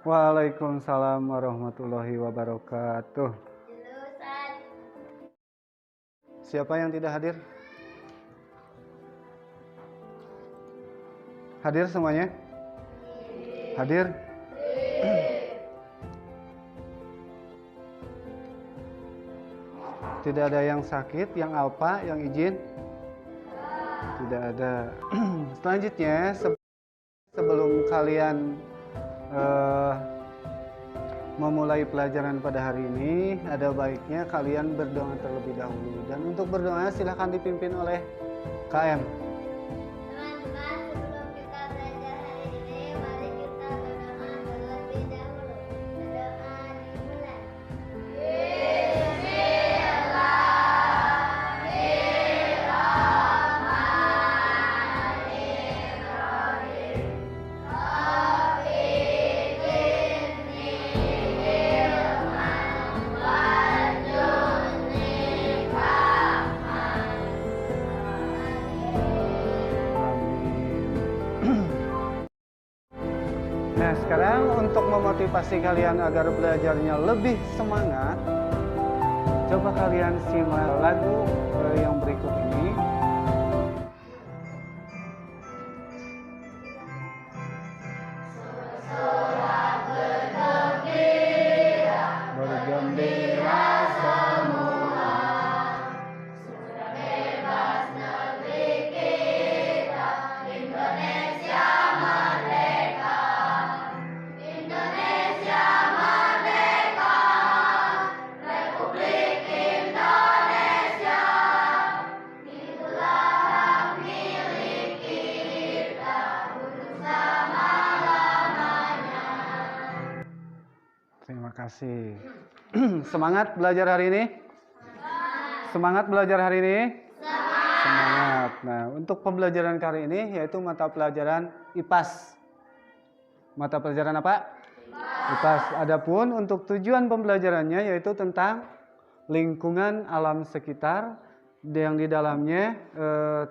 Waalaikumsalam warahmatullahi wabarakatuh. Siapa yang tidak hadir? Hadir semuanya? Hadir? Tidak ada yang sakit, yang apa, yang izin? Tidak ada. Selanjutnya, sebelum kalian memulai pelajaran pada hari ini, ada baiknya kalian berdoa terlebih dahulu. Dan untuk berdoa silahkan dipimpin oleh KM. Teman-teman, sebelum kita belajar hari ini, mari kita berdoa terlebih dahulu. Berdoa dimulai. Nah, sekarang untuk memotivasi kalian agar belajarnya lebih semangat, coba kalian simak lagu yang berikut ini. Bergembira semua, sudah bebas negeri kita, Indonesia merdeka. Indonesia merdeka, Republik Indonesia, itulah hak milik kita untuk selama-lamanya. Terima kasih. Semangat belajar hari ini? Semangat belajar hari ini? Semangat. Nah, untuk pembelajaran kali ini yaitu mata pelajaran IPAS. Mata pelajaran apa? IPAS. Adapun untuk tujuan pembelajarannya yaitu tentang lingkungan alam sekitar yang di dalamnya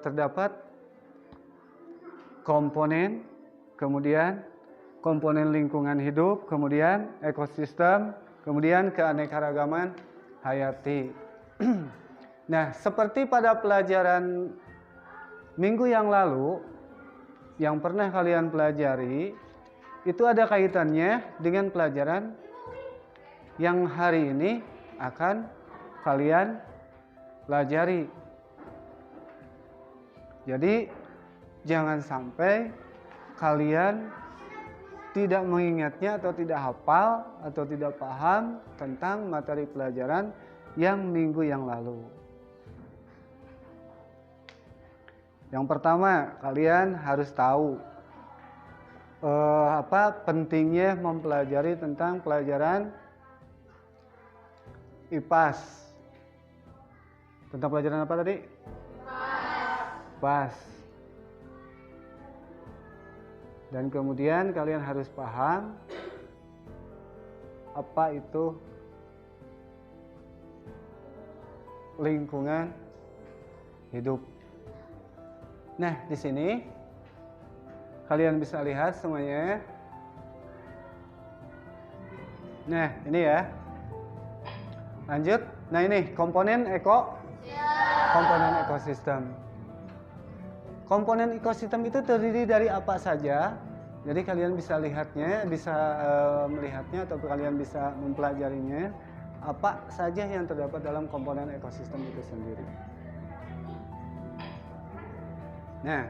terdapat komponen, kemudian komponen lingkungan hidup, kemudian ekosistem, kemudian keanekaragaman hayati. Nah, seperti pada pelajaran minggu yang lalu yang pernah kalian pelajari, itu ada kaitannya dengan pelajaran yang hari ini akan kalian pelajari. Jadi jangan sampai kalian tidak mengingatnya atau tidak hafal atau tidak paham tentang materi pelajaran yang minggu yang lalu. Yang pertama, kalian harus tahu apa pentingnya mempelajari tentang pelajaran IPAS. Tentang pelajaran apa tadi? IPAS. Dan kemudian kalian harus paham apa itu lingkungan hidup. Nah, di sini kalian bisa lihat semuanya. Nah, ini ya. Lanjut. Nah, ini komponen komponen ekosistem. Komponen ekosistem itu terdiri dari apa saja? Jadi kalian bisa lihatnya, melihatnya atau kalian bisa mempelajarinya apa saja yang terdapat dalam komponen ekosistem itu sendiri. Nah,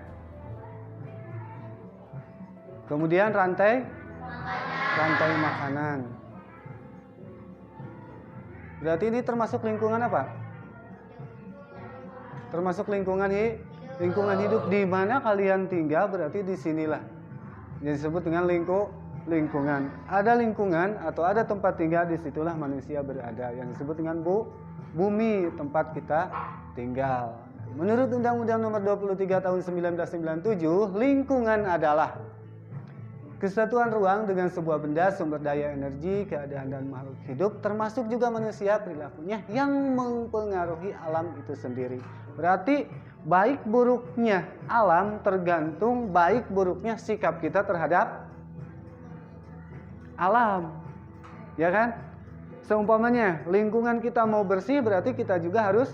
kemudian rantai makanan. Berarti ini termasuk lingkungan apa? Termasuk lingkungan hidup di mana kalian tinggal, berarti disinilah yang disebut dengan lingkungan. Ada lingkungan atau ada tempat tinggal, disitulah manusia berada, yang disebut dengan bumi, tempat kita tinggal. Menurut Undang-Undang Nomor 23 Tahun 1997, lingkungan adalah kesatuan ruang dengan sebuah benda, sumber daya energi, keadaan dan makhluk hidup, termasuk juga manusia perilakunya yang mempengaruhi alam itu sendiri. Berarti baik buruknya alam tergantung baik buruknya sikap kita terhadap alam. Ya kan? Seumpamanya lingkungan kita mau bersih berarti kita juga harus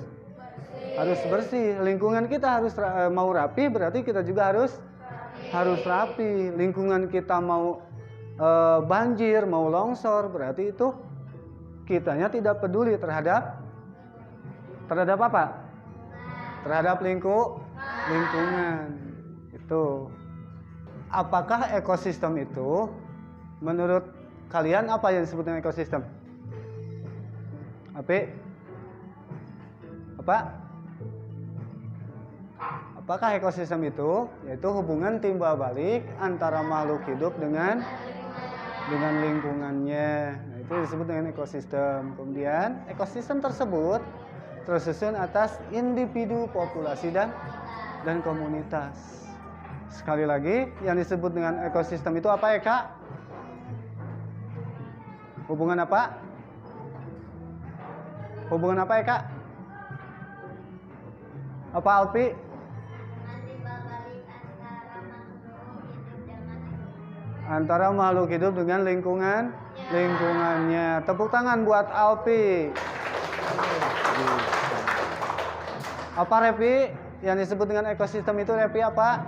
bersih. Lingkungan kita harus mau rapi berarti kita juga harus rapi. Lingkungan kita mau banjir, mau longsor berarti itu kitanya tidak peduli terhadap apa? Terhadap lingkungan. Itu. Apakah ekosistem itu menurut kalian apa yang disebut dengan ekosistem? Apa? Apakah ekosistem itu yaitu hubungan timbal balik antara makhluk hidup dengan lingkungannya. Nah, itu disebut dengan ekosistem. Kemudian ekosistem tersebut tersusun atas individu, populasi dan komunitas. Sekali lagi, yang disebut dengan ekosistem itu apa ya, Kak? Hubungan apa? Hubungan apa ya, Kak? Apa, Alpi? Antara makhluk hidup dengan lingkungannya. Tepuk tangan buat Alpi. Apa, Repi? Yang disebut dengan ekosistem itu, Repi, apa?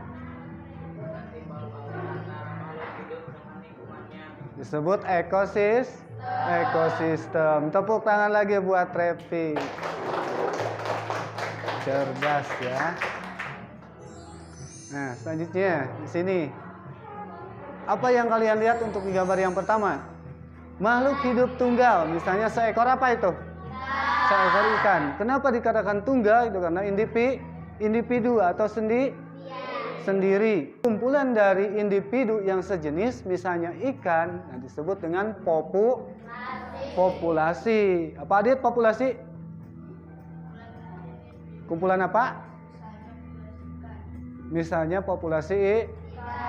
Disebut ekosistem. Tepuk tangan lagi buat Repi. Cerdas ya. Nah, selanjutnya di sini. Apa yang kalian lihat untuk gambar yang pertama? Makhluk hidup tunggal. Misalnya seekor apa itu? Seekor ikan. Kenapa dikatakan tunggal? Itu karena individu atau sendiri. Kumpulan dari individu yang sejenis, misalnya ikan, disebut dengan populasi. Apa, Adit, populasi? Kumpulan apa? Misalnya populasi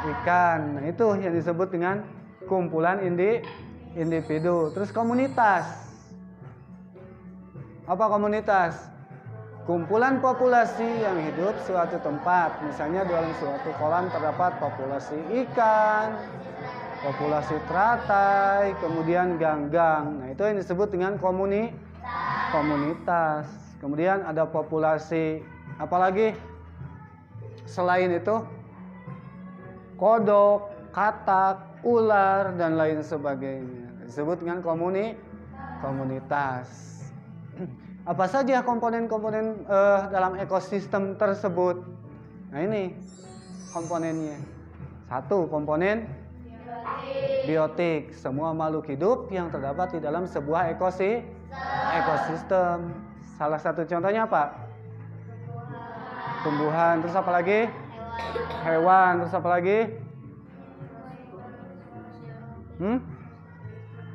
ikan. Nah, itu yang disebut dengan kumpulan individu. Terus komunitas. Apa komunitas? Kumpulan populasi yang hidup suatu tempat. Misalnya dalam suatu kolam terdapat populasi ikan, populasi teratai, kemudian ganggang. Nah, itu yang disebut dengan komunitas. Kemudian ada populasi apalagi selain itu? Kodok, katak, ular, dan lain sebagainya. Disebut dengan komunitas. Apa saja komponen-komponen dalam ekosistem tersebut? Nah, ini komponennya. Satu, komponen biotik. Semua makhluk hidup yang terdapat di dalam sebuah ekosistem. Salah satu contohnya apa? Tumbuhan. Terus apa lagi? Hewan. Terus apa lagi?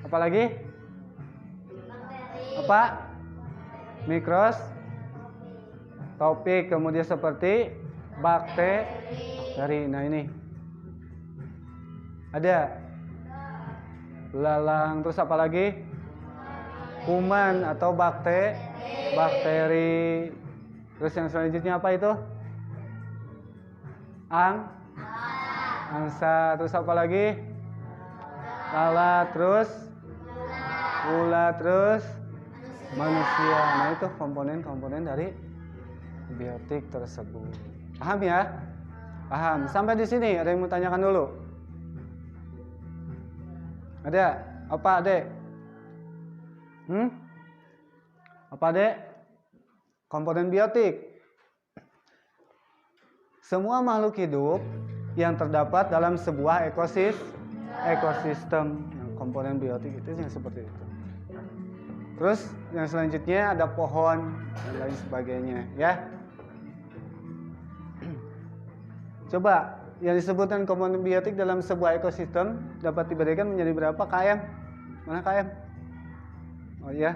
Apa lagi? Apa? Mikroskopik. Kemudian seperti bakteri. Nah, ini ada belalang. Terus apa lagi? Kuman atau bakteri. Terus yang selanjutnya apa itu? Angsa. Terus apa lagi? Lalat. Terus ulat. Terus manusia. Nah, itu komponen-komponen dari biotik tersebut. Paham ya? Paham. Sampai di sini ada yang mau tanyakan dulu? Ada? Apa, Dek? Apa, Dek? Komponen biotik. Semua makhluk hidup yang terdapat dalam sebuah ekosistem. Nah, komponen biotik itu yang seperti itu. Terus yang selanjutnya ada pohon dan lain sebagainya, ya. Coba yang disebutkan komponen biotik dalam sebuah ekosistem dapat diberikan menjadi berapa, KM? Mana KM? Oh iya.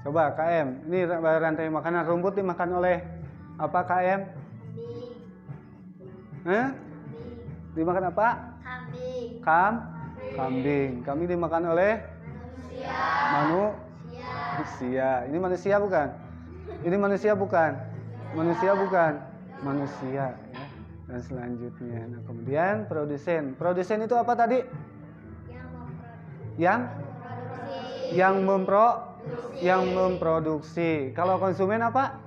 Coba KM, ini rantai makanan. Rumput dimakan oleh apa, KM? Dimakan apa? Kambing. Kambing. Kambing dimakan oleh Manusia. Ini manusia bukan? Ini manusia bukan? Manusia bukan? Manusia ya. Dan selanjutnya. Nah, kemudian produsen. Produsen itu apa tadi? Yang memproduksi. Kalau konsumen apa?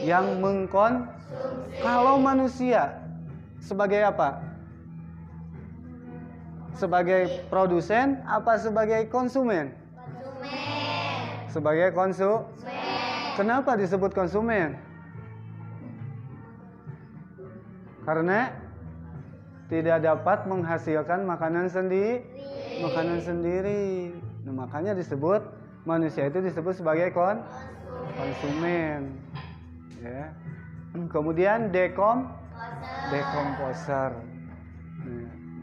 Yang mengkonsumsi. Kalau manusia sebagai apa? Sebagai produsen apa sebagai konsumen? Sebagai konsumen. Kenapa disebut konsumen? Karena tidak dapat menghasilkan makanan sendiri. Nah, makanya disebut manusia itu disebut sebagai konsumen. Ya. Kemudian dekomposer.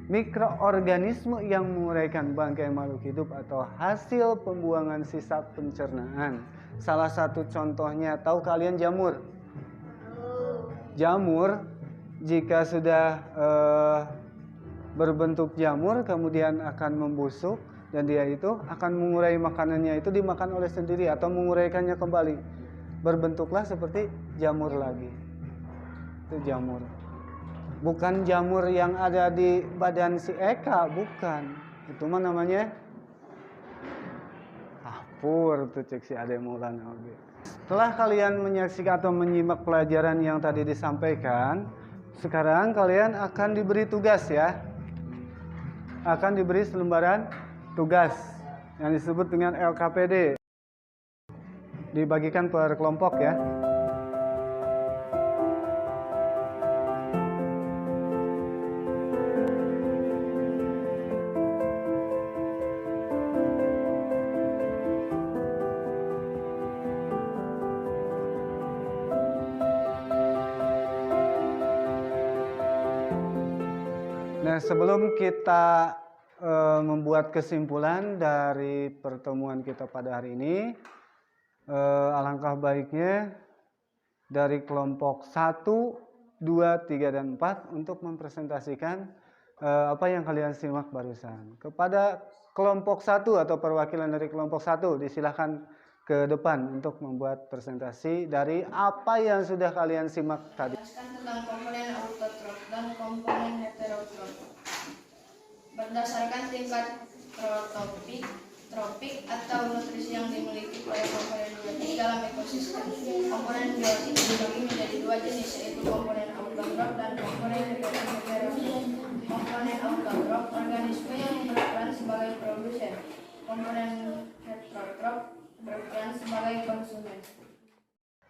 Mikroorganisme yang menguraikan bangkai makhluk hidup atau hasil pembuangan sisa pencernaan. Salah satu contohnya, tahu kalian jamur? Jamur jika sudah berbentuk jamur kemudian akan membusuk dan dia itu akan mengurai makanannya itu dimakan oleh sendiri atau menguraikannya kembali. Berbentuklah seperti jamur lagi. Itu jamur. Bukan jamur yang ada di badan si Eka, bukan. Itu mah namanya kapur tuh cek si Ade Maulana. Setelah kalian menyaksikan atau menyimak pelajaran yang tadi disampaikan, sekarang kalian akan diberi tugas ya. Akan diberi selembaran tugas yang disebut dengan LKPD. Dibagikan per kelompok ya. Nah, sebelum kita membuat kesimpulan dari pertemuan kita pada hari ini, alangkah baiknya dari kelompok 1, 2, 3, dan 4 untuk mempresentasikan apa yang kalian simak barusan. Kepada kelompok 1 atau perwakilan dari kelompok 1, disilahkan ke depan untuk membuat presentasi dari apa yang sudah kalian simak tadi. Tentang komponen autotrof dan komponen heterotrof. Berdasarkan tingkat tropik atau nutrisi yang dimiliki oleh komponen biotik dalam ekosistem. Komponen biotik dibagi menjadi dua jenis, yaitu komponen autotrof dan komponen heterotrof. Komponen autotrof organisme yang berperan sebagai produsen. Komponen heterotrof berperan sebagai konsumen.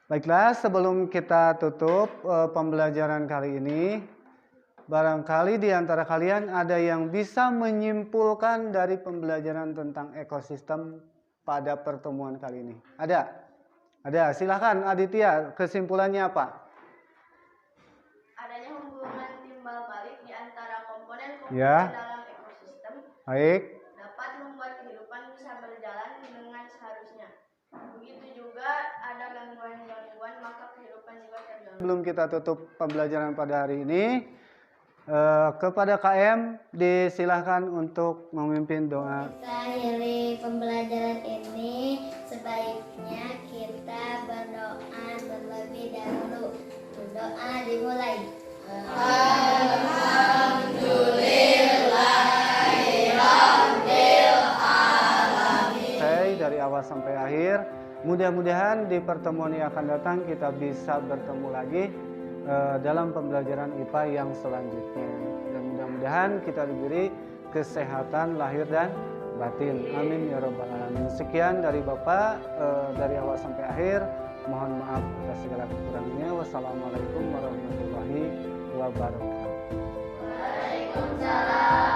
Baiklah, sebelum kita tutup pembelajaran kali ini, barangkali di antara kalian ada yang bisa menyimpulkan dari pembelajaran tentang ekosistem pada pertemuan kali ini. Ada? Ada. Silakan Aditya, kesimpulannya apa? Adanya hubungan timbal balik di antara komponen-komponen Ya. dalam ekosistem Baik. dapat membuat kehidupan bisa berjalan dengan seharusnya. Begitu juga ada gangguan-gangguan, maka kehidupan juga terganggu. Sebelum kita tutup pembelajaran pada hari ini, kepada KM disilahkan untuk memimpin doa. Kita akhiri pembelajaran ini, sebaiknya kita berdoa terlebih dahulu. Doa dimulai. Saya dari awal sampai akhir. Mudah-mudahan di pertemuan yang akan datang kita bisa bertemu lagi dalam pembelajaran IPA yang selanjutnya. Dan mudah-mudahan kita diberi kesehatan lahir dan batin. Amin ya rabbal alamin. Sekian dari Bapak dari awal sampai akhir. Mohon maaf atas segala kekurangannya. Wassalamualaikum warahmatullahi wabarakatuh. Waalaikumsalam.